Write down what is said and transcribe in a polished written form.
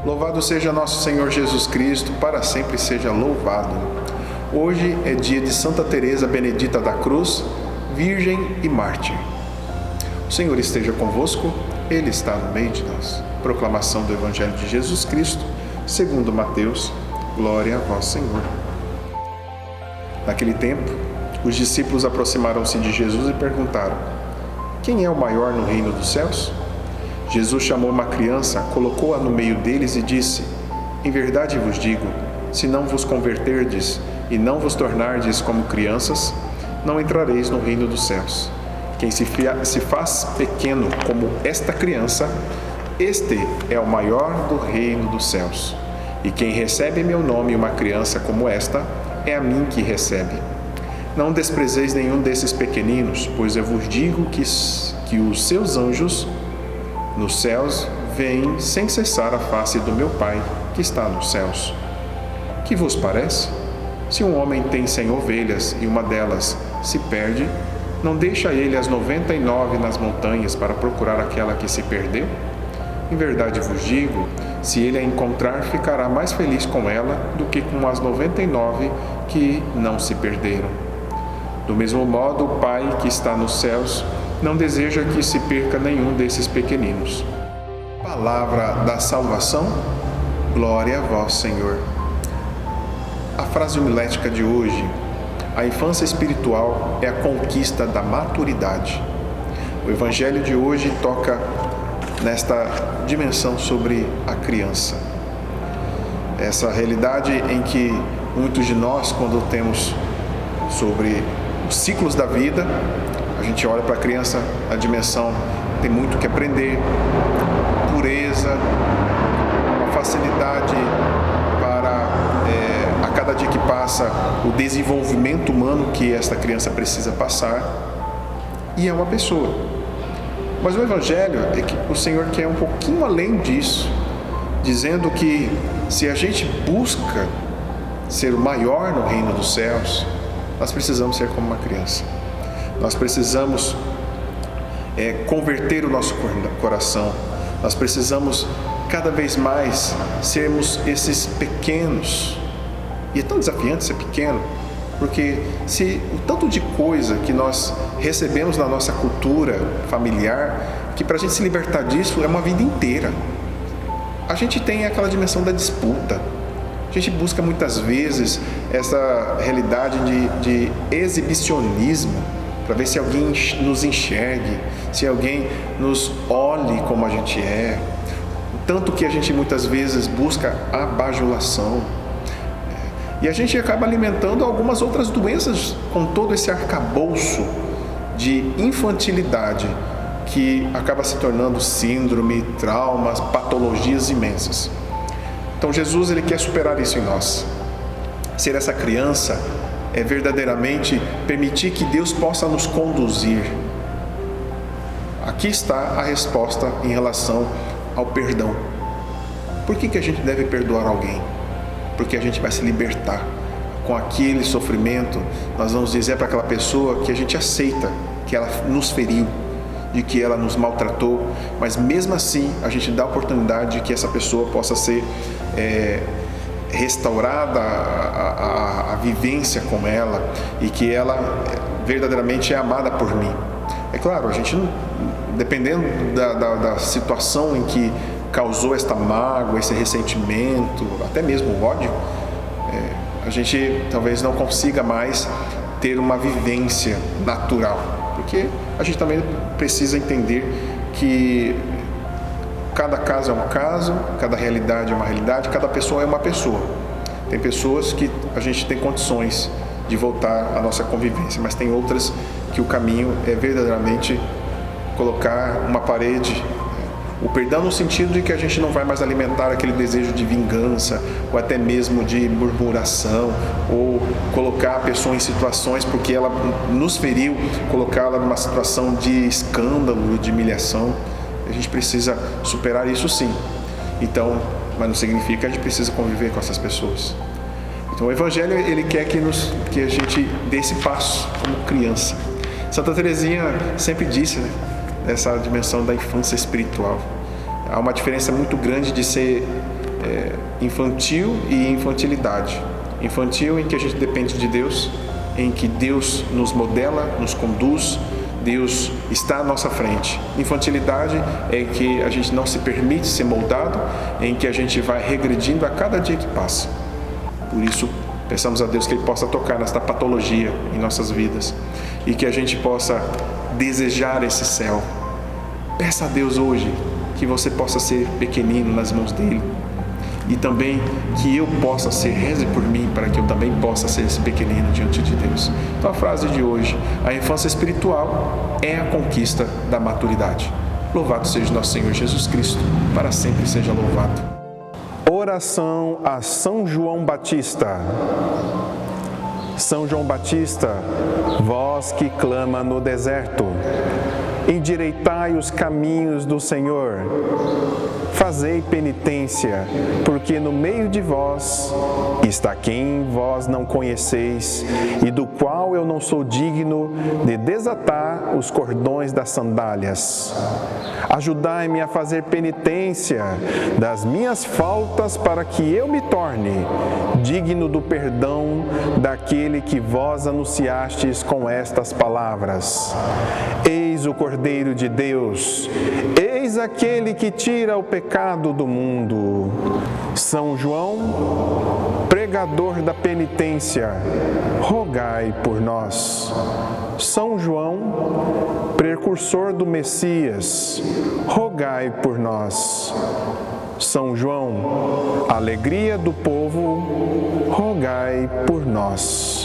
Louvado seja nosso Senhor Jesus Cristo, para sempre seja louvado. Hoje é dia de Santa Teresa Benedita da Cruz, Virgem e Mártir. O Senhor esteja convosco, Ele está no meio de nós. Proclamação do Evangelho de Jesus Cristo, segundo Mateus. Glória a vós, Senhor. Naquele tempo, os discípulos aproximaram-se de Jesus e perguntaram: quem é o maior no reino dos céus? Jesus chamou uma criança, colocou-a no meio deles e disse: em verdade vos digo, se não vos converterdes e não vos tornardes como crianças, não entrareis no reino dos céus. Quem se faz pequeno como esta criança, este é o maior do reino dos céus. E quem recebe em meu nome uma criança como esta, é a mim que recebe. Não desprezeis nenhum desses pequeninos, pois eu vos digo que os seus anjos nos céus veem sem cessar a face do meu Pai que está nos céus. Que vos parece? Se um homem tem 100 ovelhas e uma delas se perde, não deixa ele as 99 nas montanhas para procurar aquela que se perdeu? Em verdade vos digo, se ele a encontrar, ficará mais feliz com ela do que com as 99 que não se perderam. Do mesmo modo, o Pai que está nos céus não deseja que se perca nenhum desses pequeninos. Palavra da salvação, glória a vós, Senhor. A frase homilética de hoje: a infância espiritual é a conquista da maturidade. O Evangelho de hoje toca nesta dimensão sobre a criança. Essa realidade em que muitos de nós, quando temos sobre os ciclos da vida, a gente olha para a criança, a dimensão tem muito que aprender, pureza, uma facilidade para, a cada dia que passa, o desenvolvimento humano que esta criança precisa passar, e é uma pessoa. Mas o Evangelho é que o Senhor quer um pouquinho além disso, dizendo que se a gente busca ser o maior no reino dos céus, nós precisamos ser como uma criança. Nós precisamos converter o nosso coração. Nós precisamos cada vez mais sermos esses pequenos. E é tão desafiante ser pequeno, porque se o tanto de coisa que nós recebemos na nossa cultura familiar, que para a gente se libertar disso é uma vida inteira. A gente tem aquela dimensão da disputa. A gente busca muitas vezes essa realidade de exibicionismo, para ver se alguém nos enxergue, se alguém nos olhe como a gente é. Tanto que a gente muitas vezes busca a bajulação. E a gente acaba alimentando algumas outras doenças com todo esse arcabouço de infantilidade que acaba se tornando síndrome, traumas, patologias imensas. Então Jesus, ele quer superar isso em nós. Ser essa criança é verdadeiramente permitir que Deus possa nos conduzir. Aqui está a resposta em relação ao perdão. Por que a gente deve perdoar alguém? Porque a gente vai se libertar. Com aquele sofrimento, nós vamos dizer para aquela pessoa que a gente aceita que ela nos feriu, de que ela nos maltratou, mas mesmo assim a gente dá a oportunidade de que essa pessoa possa ser restaurada a vivência com ela e que ela verdadeiramente é amada por mim. É claro, a gente, dependendo da situação em que causou esta mágoa, esse ressentimento, até mesmo o ódio, a gente talvez não consiga mais ter uma vivência natural, porque a gente também precisa entender que cada caso é um caso, cada realidade é uma realidade, cada pessoa é uma pessoa. Tem pessoas que a gente tem condições de voltar à nossa convivência, mas tem outras que o caminho é verdadeiramente colocar uma parede. O perdão no sentido de que a gente não vai mais alimentar aquele desejo de vingança, ou até mesmo de murmuração, ou colocar a pessoa em situações porque ela nos feriu, colocá-la numa situação de escândalo, de humilhação. A gente precisa superar isso sim. Então, mas não significa que a gente precisa conviver com essas pessoas. Então o Evangelho, ele quer que a gente dê esse passo como criança. Santa Teresinha sempre disse, né, essa dimensão da infância espiritual. Há uma diferença muito grande de ser infantil e infantilidade. Infantil em que a gente depende de Deus, em que Deus nos modela, nos conduz, Deus está à nossa frente. Infantilidade é que a gente não se permite ser moldado, em que a gente vai regredindo a cada dia que passa. Por isso, peçamos a Deus que Ele possa tocar nesta patologia em nossas vidas e que a gente possa desejar esse céu. Peça a Deus hoje que você possa ser pequenino nas mãos dEle e também que eu possa ser, reze por mim, para que eu também possa ser esse pequenino diante de Deus. Então a frase de hoje: a infância espiritual é a conquista da maturidade. Louvado seja nosso Senhor Jesus Cristo, para sempre seja louvado. Oração a São João Batista. São João Batista, vós que clama no deserto, endireitai os caminhos do Senhor. Fazei penitência, porque no meio de vós está quem vós não conheceis e do qual eu não sou digno de desatar os cordões das sandálias. Ajudai-me a fazer penitência das minhas faltas para que eu me torne digno do perdão daquele que vós anunciastes com estas palavras. Eis o Cordeiro de Deus, eis aquele que tira o pecado do mundo. São João, pregador da penitência, rogai por nós. São João, precursor do Messias, rogai por nós. São João, alegria do povo, rogai por nós.